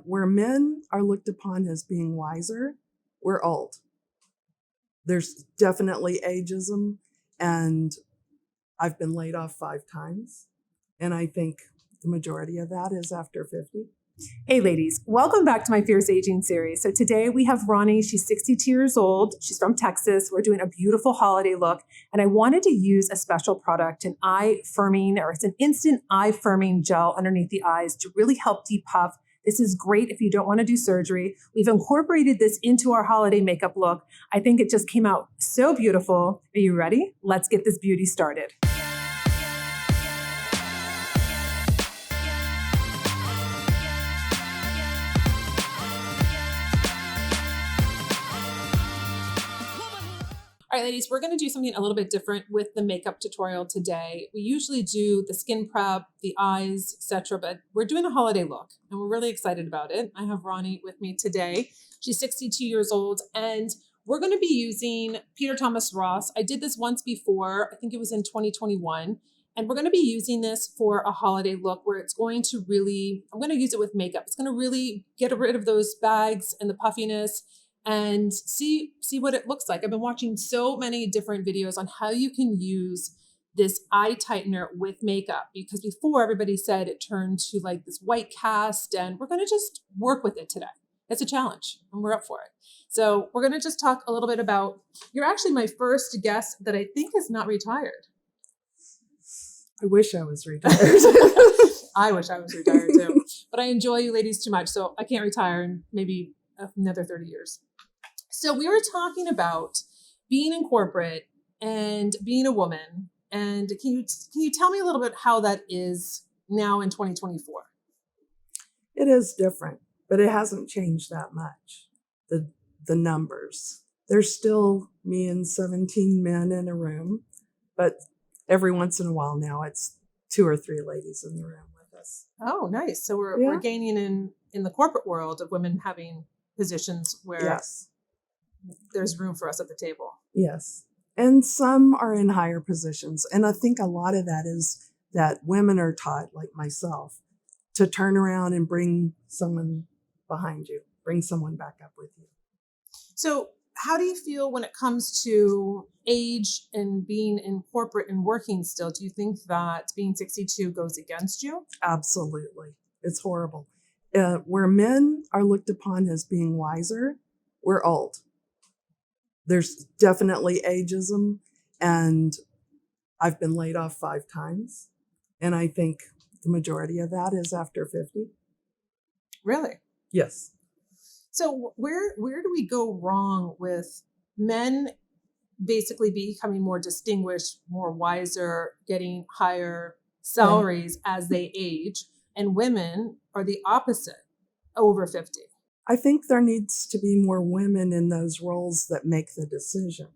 Where men are looked upon as being wiser, we're old. There's definitely ageism, and I've been laid off 5 times. And I think the majority of that is after 50. Hey ladies, welcome back to my Fierce Aging series. So today we have Ronnie. She's 62 years old. She's from Texas. We're doing a beautiful holiday look. And I wanted to use a special product, an eye firming, or it's an instant eye firming gel underneath the eyes to really help depuff. This is great if you don't want to do surgery. We've incorporated this into our holiday makeup look. I think it just came out so beautiful. Are you ready? Let's get this beauty started. All right, ladies, we're going to do something a little bit different with the makeup tutorial today. We usually do the skin prep, the eyes, etc., but we're doing a holiday look, and we're really excited about it. I have Ronnie with me today. She's 62 years old, and we're going to be using Peter Thomas Ross. I did this once before. I think it was in 2021, and we're going to be using this for a holiday look where it's going to really, I'm going to use it with makeup. It's going to really get rid of those bags and the puffiness and see what it looks like. I've been watching so many different videos on how you can use this eye tightener with makeup, because before everybody said it turned to like this white cast, and we're going to just work with it today. It's a challenge and we're up for it. So we're going to just talk a little bit about, you're actually my first guest that I think is not retired. I wish I was retired. I wish I was retired too, but I enjoy you ladies too much. So I can't retire in maybe another 30 years. So we were talking about being in corporate and being a woman. And can you tell me a little bit how that is now in 2024? It is different, but it hasn't changed that much. The numbers. There's still me and 17 men in a room, but every once in a while now it's 2 or 3 ladies in the room with us. Oh, nice. So we're gaining in the corporate world of women having positions where yes, there's room for us at the table. Yes. And some are in higher positions. And I think a lot of that is that women are taught, like myself, to turn around and bring someone behind you, bring someone back up with you. So how do you feel when it comes to age and being in corporate and working still? Do you think that being 62 goes against you? Absolutely. It's horrible. Where men are looked upon as being wiser, we're old. There's definitely ageism, and I've been laid off 5 times. And I think the majority of that is after 50. Really? Yes. So where do we go wrong with men basically becoming more distinguished, more wiser, getting higher salaries as they age, and women are the opposite, over 50? I think there needs to be more women in those roles that make the decision,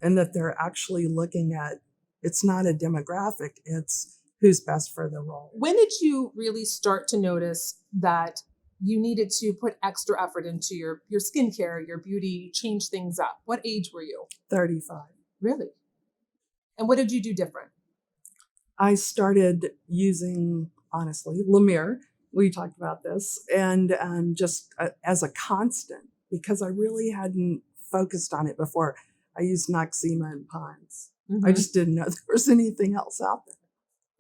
and that they're actually looking at, it's not a demographic, it's who's best for the role. When did you really start to notice that you needed to put extra effort into your skincare, your beauty, change things up? What age were you? 35. Really? And what did you do different? I started using, honestly, La Mer. We talked about this, and just as a constant, because I really hadn't focused on it before. I used Noxzema and Pond's. Mm-hmm. I just didn't know there was anything else out there.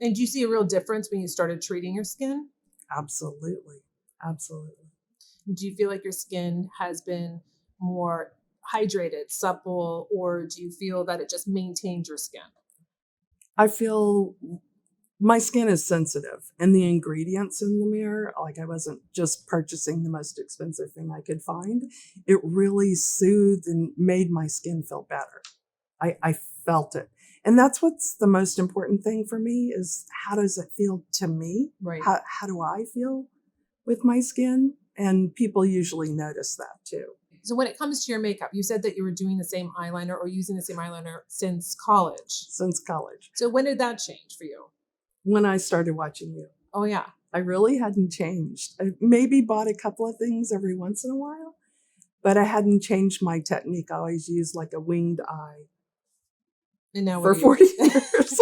And do you see a real difference when you started treating your skin? Absolutely. Absolutely. Do you feel like your skin has been more hydrated, supple, or do you feel that it just maintained your skin? I feel my skin is sensitive, and the ingredients in La Mer, like I wasn't just purchasing the most expensive thing I could find. It really soothed and made my skin feel better. I felt it. And that's what's the most important thing for me is, how does it feel to me? Right. How do I feel with my skin? And people usually notice that too. So when it comes to your makeup, you said that you were doing the same eyeliner or using the same eyeliner since college. Since college. So when did that change for you? When I started watching you. Oh, yeah. I really hadn't changed. I maybe bought a couple of things every once in a while, but I hadn't changed my technique. I always used like a winged eye. And now for 40 years.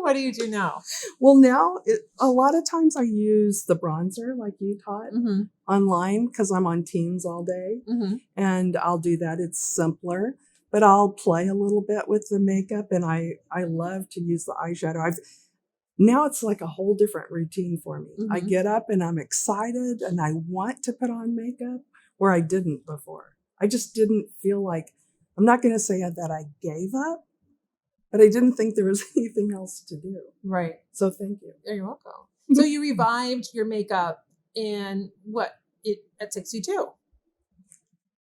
What do you do now? Well, now a lot of times I use the bronzer like you taught Mm-hmm. online because I'm on Teams all day, Mm-hmm. and I'll do that. It's simpler, but I'll play a little bit with the makeup, and I love to use the eyeshadow. Now it's like a whole different routine for me. I Mm-hmm. get up and I'm excited and I want to put on makeup where I didn't before. I just didn't feel like, I'm not going to say that I gave up, but I didn't think there was anything else to do. Right. So thank you. You're welcome. So you revived your makeup in at 62.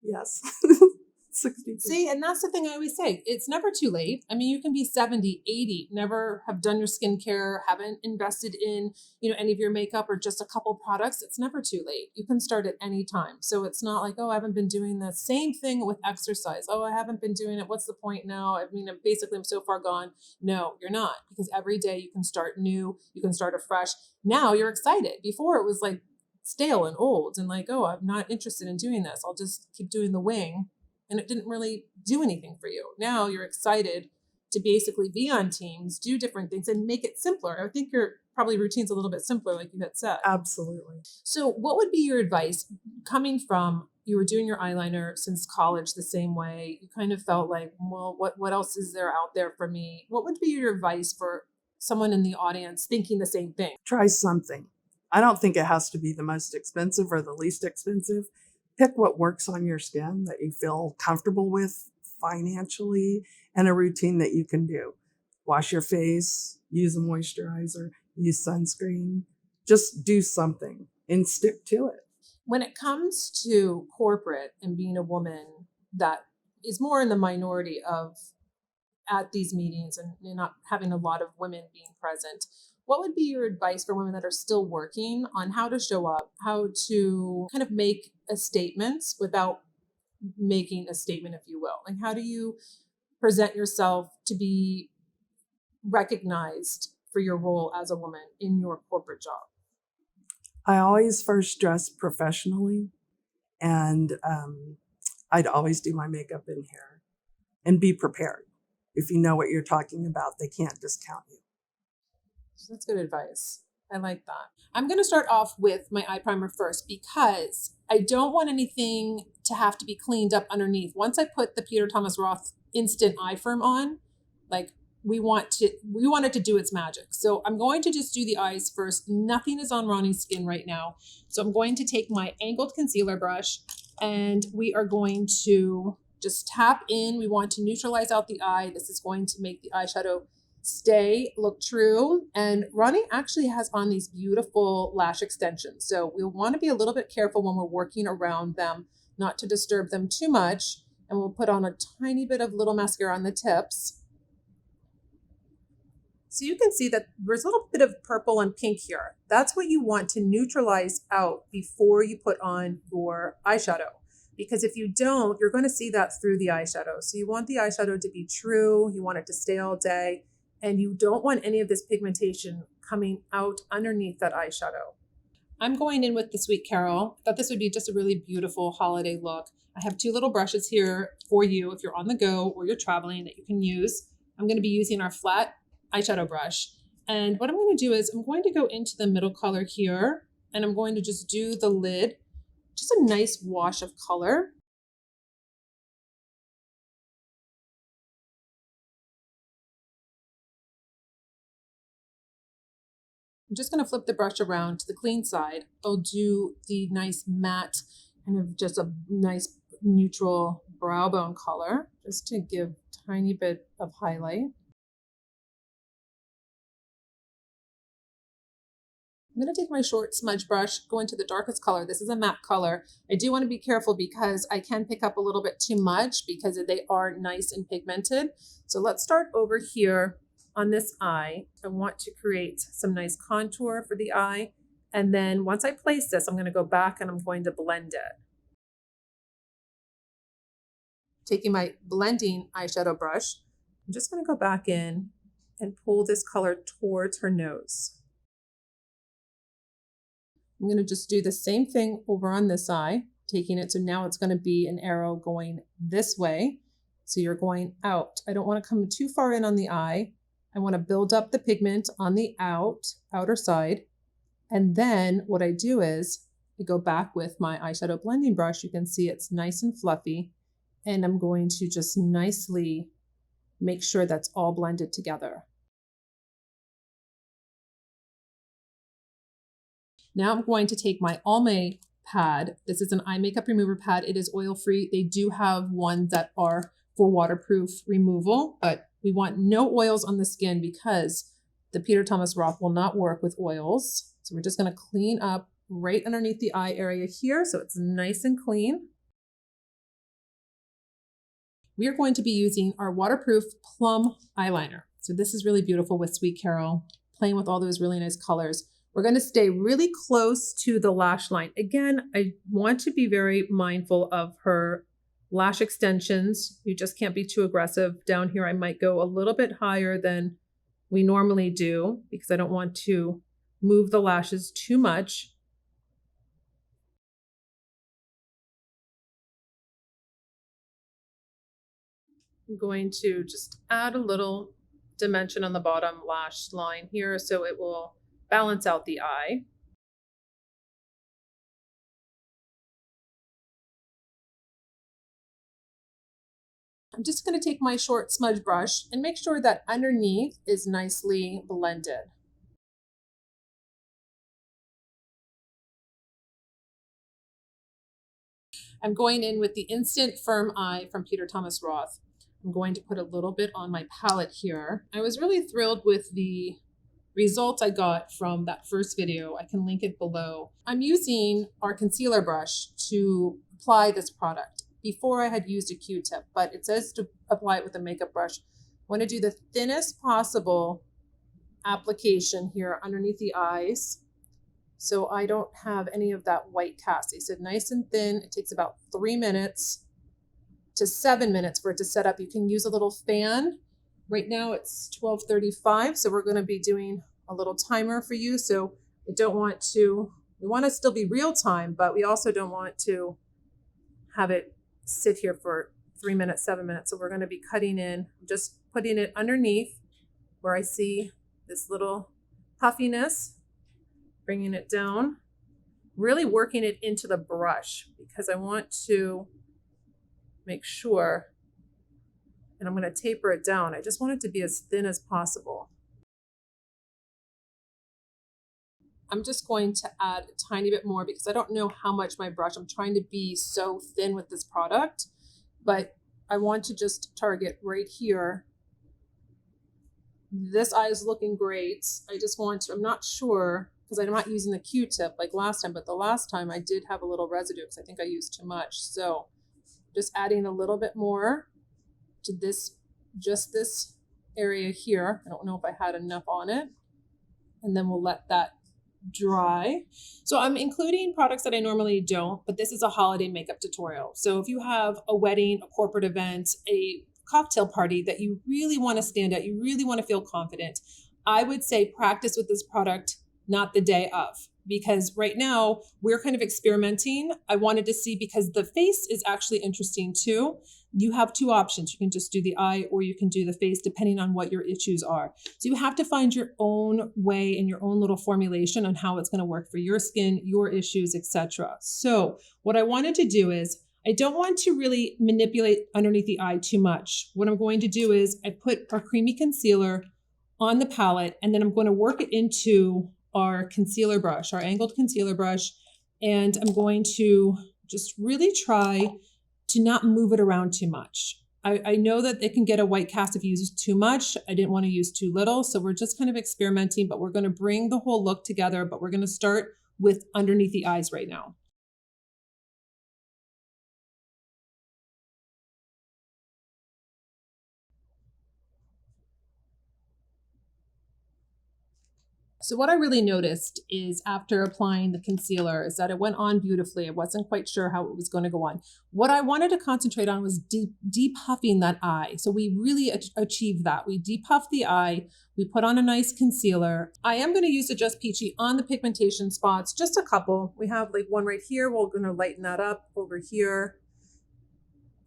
Yes. 62. See, and that's the thing I always say. It's never too late. I mean, you can be 70, 80, never have done your skincare, haven't invested in, any of your makeup or just a couple products. It's never too late. You can start at any time. So it's not like, oh, I haven't been doing the same thing with exercise. Oh, I haven't been doing it. What's the point now? I mean, I'm so far gone. No, you're not, because every day you can start new, you can start afresh. Now you're excited. Before it was like stale and old and like, oh, I'm not interested in doing this. I'll just keep doing the wing. And it didn't really do anything for you. Now you're excited to basically be on Teams, do different things, and make it simpler. I think your probably routine's a little bit simpler, like you had said. Absolutely. So what would be your advice coming from, you were doing your eyeliner since college the same way, you kind of felt like, well, what else is there out there for me? What would be your advice for someone in the audience thinking the same thing? Try something. I don't think it has to be the most expensive or the least expensive. Pick what works on your skin that you feel comfortable with financially, and a routine that you can do. Wash your face, use a moisturizer, use sunscreen. Just do something and stick to it. When it comes to corporate and being a woman that is more in the minority of at these meetings and not having a lot of women being present, what would be your advice for women that are still working on how to show up, how to kind of make a statement without making a statement, if you will? Like, how do you present yourself to be recognized for your role as a woman in your corporate job? I always first dress professionally, and I'd always do my makeup and hair and be prepared. If you know what you're talking about, they can't discount you. So that's good advice. I like that. I'm going to start off with my eye primer first because I don't want anything to have to be cleaned up underneath. Once I put the Peter Thomas Roth Instant Eye Firm on, like we want it to do its magic. So I'm going to just do the eyes first. Nothing is on Ronnie's skin right now. So I'm going to take my angled concealer brush and we are going to just tap in. We want to neutralize out the eye. This is going to make the eyeshadow look true. And Ronnie actually has on these beautiful lash extensions. So we'll want to be a little bit careful when we're working around them, not to disturb them too much. And we'll put on a tiny bit of little mascara on the tips. So you can see that there's a little bit of purple and pink here. That's what you want to neutralize out before you put on your eyeshadow. Because if you don't, you're going to see that through the eyeshadow. So you want the eyeshadow to be true. You want it to stay all day. And you don't want any of this pigmentation coming out underneath that eyeshadow. I'm going in with the Sweet Carol. I thought this would be just a really beautiful holiday look. I have two little brushes here for you if you're on the go or you're traveling that you can use. I'm going to be using our flat eyeshadow brush. And what I'm going to do is I'm going to go into the middle color here and I'm going to just do the lid. Just a nice wash of color. I'm just going to flip the brush around to the clean side. I'll do the nice matte, kind of just a nice neutral brow bone color, just to give a tiny bit of highlight. I'm going to take my short smudge brush, go into the darkest color. This is a matte color. I do want to be careful because I can pick up a little bit too much because they are nice and pigmented. So let's start over here on this eye. I want to create some nice contour for the eye. And then once I place this, I'm going to go back and I'm going to blend it. Taking my blending eyeshadow brush, I'm just going to go back in and pull this color towards her nose. I'm going to just do the same thing over on this eye, taking it. So now it's going to be an arrow going this way. So you're going out. I don't want to come too far in on the eye. I want to build up the pigment on the outer side. And then what I do is I go back with my eyeshadow blending brush. You can see it's nice and fluffy. And I'm going to just nicely make sure that's all blended together. Now I'm going to take my Almay pad. This is an eye makeup remover pad. It is oil-free. They do have ones that are for waterproof removal, but we want no oils on the skin because the Peter Thomas Roth will not work with oils. So we're just going to clean up right underneath the eye area here so it's nice and clean. We are going to be using our waterproof plum eyeliner. So this is really beautiful with Sweet Carol, playing with all those really nice colors. We're going to stay really close to the lash line. Again, I want to be very mindful of her lash extensions. You just can't be too aggressive. Down here, I might go a little bit higher than we normally do because I don't want to move the lashes too much. I'm going to just add a little dimension on the bottom lash line here so it will balance out the eye. I'm just going to take my short smudge brush and make sure that underneath is nicely blended. I'm going in with the Instant Firm Eye from Peter Thomas Roth. I'm going to put a little bit on my palette here. I was really thrilled with the results I got from that first video. I can link it below. I'm using our concealer brush to apply this product. Before I had used a Q-tip, but it says to apply it with a makeup brush. I want to do the thinnest possible application here underneath the eyes so I don't have any of that white cast. They said nice and thin. It takes about 3 minutes to 7 minutes for it to set up. You can use a little fan. Right now it's 12:35, so we're going to be doing a little timer for you. So we want to still be real time, but we also don't want to have it sit here for 3 minutes, 7 minutes. So we're going to be cutting in, just putting it underneath where I see this little puffiness, bringing it down, really working it into the brush because I want to make sure, and I'm going to taper it down. I just want it to be as thin as possible. I'm just going to add a tiny bit more because I don't know how much my brush, I'm trying to be so thin with this product, but I want to just target right here. This eye is looking great. I just want to, I'm not sure because I'm not using the Q-tip like last time, but the last time I did have a little residue because I think I used too much. So just adding a little bit more to this, just this area here. I don't know if I had enough on it. And then we'll let that dry. So I'm including products that I normally don't, but this is a holiday makeup tutorial. So if you have a wedding, a corporate event, a cocktail party that you really want to stand out, you really want to feel confident, I would say practice with this product, not the day of. Because right now we're kind of experimenting. I wanted to see, because the face is actually interesting too. You have two options. You can just do the eye or you can do the face depending on what your issues are. So you have to find your own way and your own little formulation on how it's going to work for your skin, your issues, etc. So what I wanted to do is, I don't want to really manipulate underneath the eye too much. What I'm going to do is I put our creamy concealer on the palette and then I'm going to work it into our concealer brush, our angled concealer brush, and I'm going to just really try to not move it around too much. I know that it can get a white cast if you use too much. I didn't want to use too little, so we're just kind of experimenting, but we're going to bring the whole look together, but we're going to start with underneath the eyes right now. So what I really noticed is after applying the concealer is that it went on beautifully. I wasn't quite sure how it was going to go on. What I wanted to concentrate on was depuffing that eye. So we really achieved that. We depuffed the eye. We put on a nice concealer. I am going to use the Just Peachy on the pigmentation spots, just a couple. We have like one right here. We're going to lighten that up over here.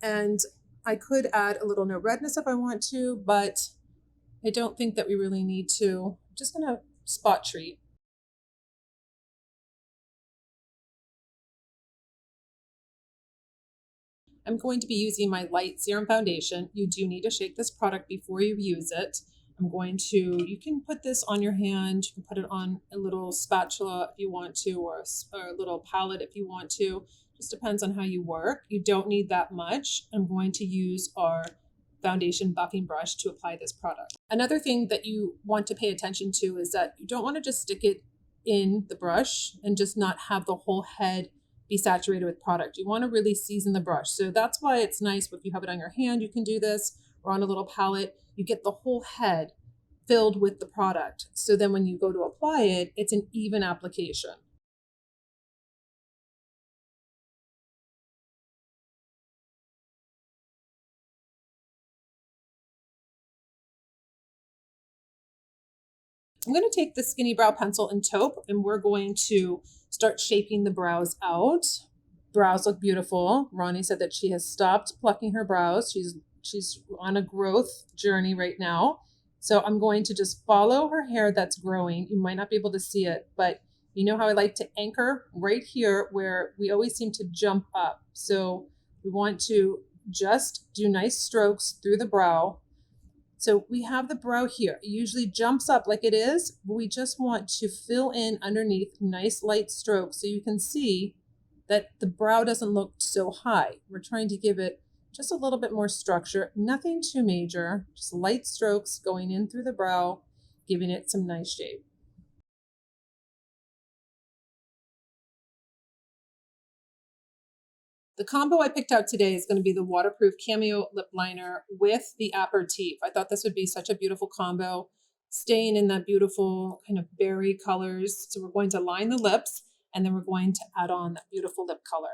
And I could add a little no redness if I want to, but I don't think that we really need to. I'm just gonna spot treat. I'm going to be using my light serum foundation. You do need to shake this product before you use it. You can put this on your hand, you can put it on a little spatula if you want to, or a little palette if you want to. Just depends on how you work. You don't need that much. I'm going to use our foundation buffing brush to apply this product. Another thing that you want to pay attention to is that you don't want to just stick it in the brush and just not have the whole head be saturated with product. You want to really season the brush. So that's why it's nice if you have it on your hand, you can do this, or on a little palette. You get the whole head filled with the product. So then when you go to apply it, it's an even application. I'm going to take the Skinny Brow Pencil and taupe, and we're going to start shaping the brows out. Brows look beautiful. Ronnie said that she has stopped plucking her brows. She's on a growth journey right now. So I'm going to just follow her hair that's growing. You might not be able to see it, but you know how I like to anchor right here where we always seem to jump up. So we want to just do nice strokes through the brow. So we have the brow here. It usually jumps up like it is, but we just want to fill in underneath nice light strokes so you can see that the brow doesn't look so high. We're trying to give it just a little bit more structure, nothing too major, just light strokes going in through the brow, giving it some nice shape. The combo I picked out today is going to be the waterproof cameo lip liner with the aperitif. I thought this would be such a beautiful combo, staying in that beautiful kind of berry colors. So we're going to line the lips, and then we're going to add on that beautiful lip color.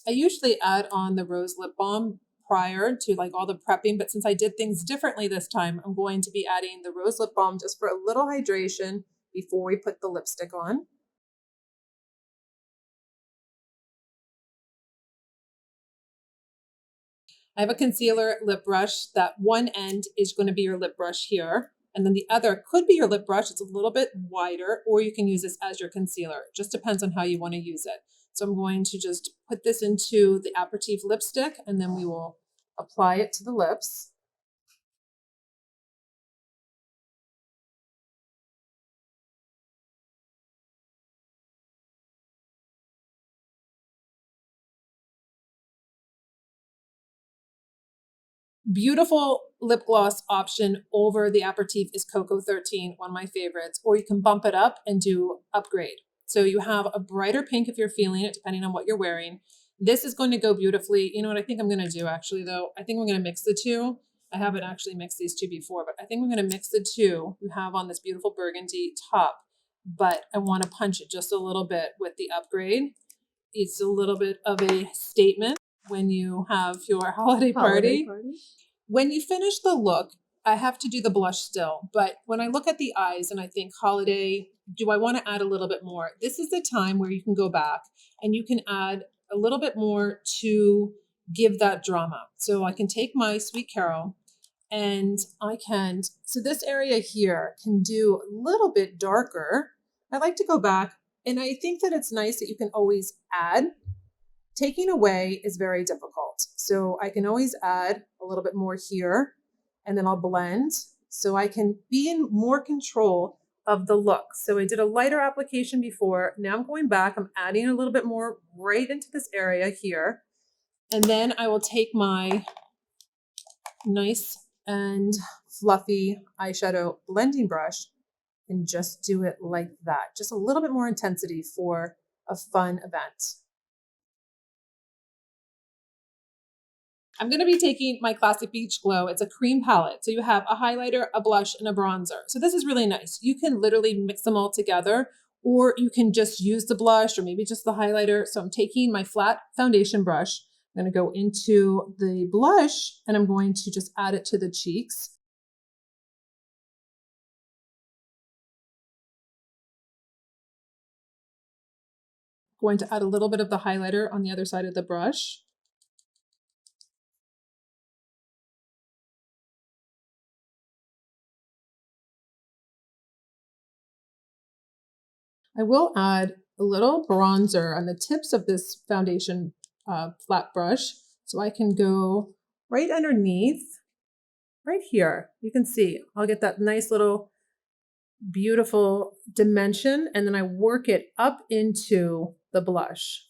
I usually add on the rose lip balm prior to like all the prepping, but since I did things differently this time, I'm going to be adding the rose lip balm just for a little hydration before we put the lipstick on. I have a concealer lip brush. That one end is going to be your lip brush here. And then the other could be your lip brush. It's a little bit wider, or you can use this as your concealer. It just depends on how you want to use it. So I'm going to just put this into the aperitif lipstick, and then we will apply it to the lips. Beautiful lip gloss option over the aperitif is Cocoa 13, one of my favorites, or you can bump it up and do upgrade. So you have a brighter pink if you're feeling it, depending on what you're wearing. This is going to go beautifully. You know what I think I'm going to do actually though? I think I'm going to mix the two. I haven't actually mixed these two before, but I think I'm going to mix the two you have on this beautiful burgundy top, but I want to punch it just a little bit with the upgrade. It's a little bit of a statement when you have your holiday party. When you finish the look, I have to do the blush still, but when I look at the eyes and I think holiday, do I want to add a little bit more? This is the time where you can go back and you can add a little bit more to give that drama. So I can take my Sweet Carol and so this area here can do a little bit darker. I like to go back, and I think that it's nice that you can always add. Taking away is very difficult. So I can always add a little bit more here, and then I'll blend so I can be in more control of the look. So I did a lighter application before. Now I'm going back, I'm adding a little bit more right into this area here. And then I will take my nice and fluffy eyeshadow blending brush and just do it like that. Just a little bit more intensity for a fun event. I'm going to be taking my Classic Beach Glow. It's a cream palette. So you have a highlighter, a blush, and a bronzer. So this is really nice. You can literally mix them all together, or you can just use the blush or maybe just the highlighter. So I'm taking my flat foundation brush. I'm going to go into the blush and I'm going to just add it to the cheeks. Going to add a little bit of the highlighter on the other side of the brush. I will add a little bronzer on the tips of this foundation flat brush, so I can go right underneath, right here. You can see, I'll get that nice little beautiful dimension, and then I work it up into the blush.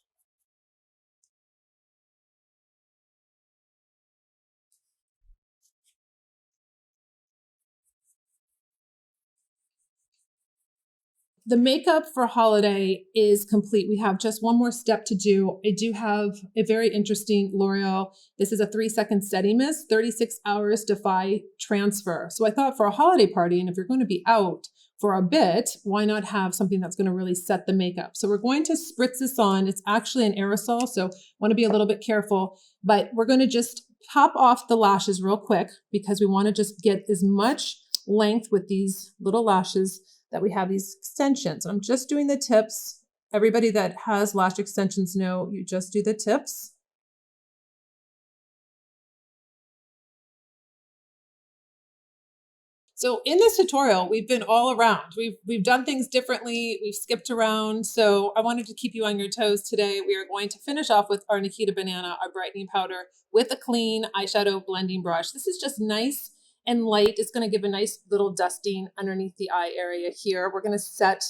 The makeup for holiday is complete. We have just one more step to do. I do have a very interesting L'Oreal. This is a 3-second setting mist, 36 hours defy transfer. So I thought for a holiday party, and if you're going to be out for a bit, why not have something that's going to really set the makeup? So we're going to spritz this on. It's actually an aerosol, so want to be a little bit careful, but we're going to just pop off the lashes real quick because we want to just get as much length with these little lashes that we have these extensions. I'm just doing the tips. Everybody that has lash extensions know you just do the tips. So in this tutorial, we've been all around. We've done things differently. We've skipped around. So I wanted to keep you on your toes today. We are going to finish off with our Nikita Banana, our brightening powder, with a clean eyeshadow blending brush. This is just nice and light. It's going to give a nice little dusting underneath the eye area here. We're going to set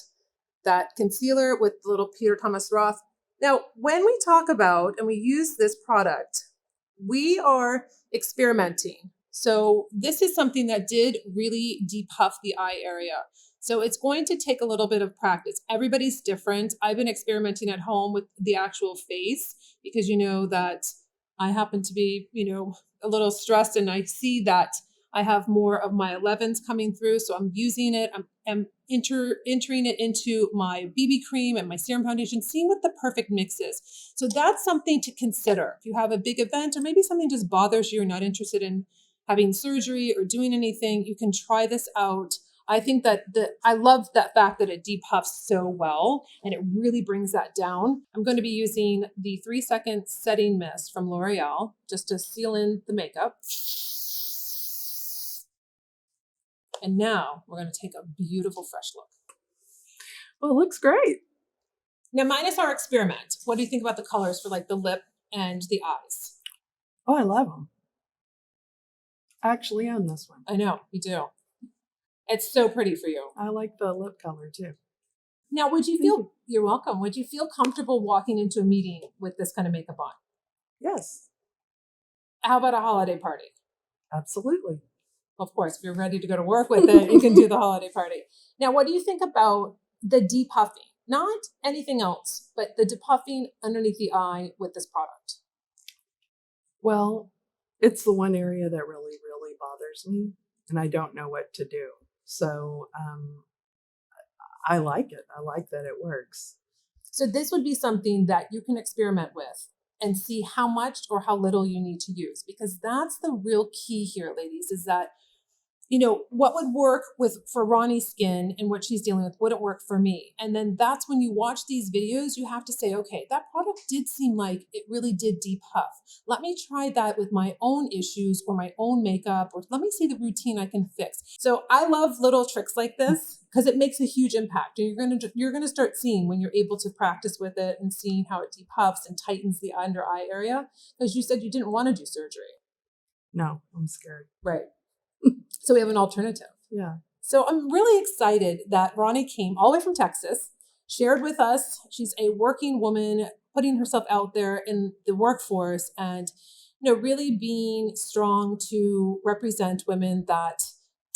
that concealer with the little Peter Thomas Roth. Now, when we talk about and we use this product, we are experimenting. So this is something that did really depuff the eye area. So it's going to take a little bit of practice. Everybody's different. I've been experimenting at home with the actual face because you know that I happen to be, a little stressed, and I see that I have more of my 11s coming through. So I'm using it. I'm entering it into my BB cream and my serum foundation, seeing what the perfect mix is. So that's something to consider. If you have a big event or maybe something just bothers you, you're not interested in having surgery or doing anything, you can try this out. I think that I love that fact that it depuffs so well and it really brings that down. I'm going to be using the 3-second setting mist from L'Oreal just to seal in the makeup. And now we're going to take a beautiful fresh look. Well, it looks great. Now, minus our experiment, what do you think about the colors for like the lip and the eyes? Oh, I love them. I actually own this one. I know, you do. It's so pretty for you. I like the lip color too. Now, you're welcome. Would you feel comfortable walking into a meeting with this kind of makeup on? Yes. How about a holiday party? Absolutely. Of course, if you're ready to go to work with it, you can do the holiday party. Now, what do you think about the depuffing? Not anything else, but the depuffing underneath the eye with this product. Well, it's the one area that really, really bothers me, and I don't know what to do. So I like it. I like that it works. So this would be something that you can experiment with and see how much or how little you need to use, because that's the real key here, ladies, is that what would work for Ronnie's skin and what she's dealing with wouldn't work for me. And then that's when you watch these videos, you have to say, okay, that product did seem like it really did depuff. Let me try that with my own issues or my own makeup, or let me see the routine I can fix. So I love little tricks like this because it makes a huge impact. And you're gonna start seeing when you're able to practice with it and seeing how it depuffs and tightens the under eye area. Because you said you didn't want to do surgery. No, I'm scared. Right. So we have an alternative. Yeah. So I'm really excited that Ronnie came all the way from Texas, shared with us. She's a working woman, putting herself out there in the workforce and, really being strong to represent women that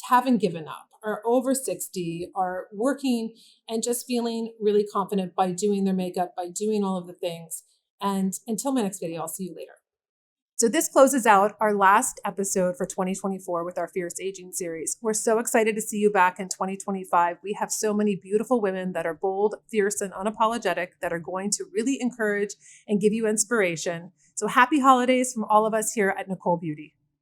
haven't given up, are over 60, are working and just feeling really confident by doing their makeup, by doing all of the things. And until my next video, I'll see you later. So this closes out our last episode for 2024 with our Fierce Aging series. We're so excited to see you back in 2025. We have so many beautiful women that are bold, fierce, and unapologetic that are going to really encourage and give you inspiration. So happy holidays from all of us here at Nikol Beauty.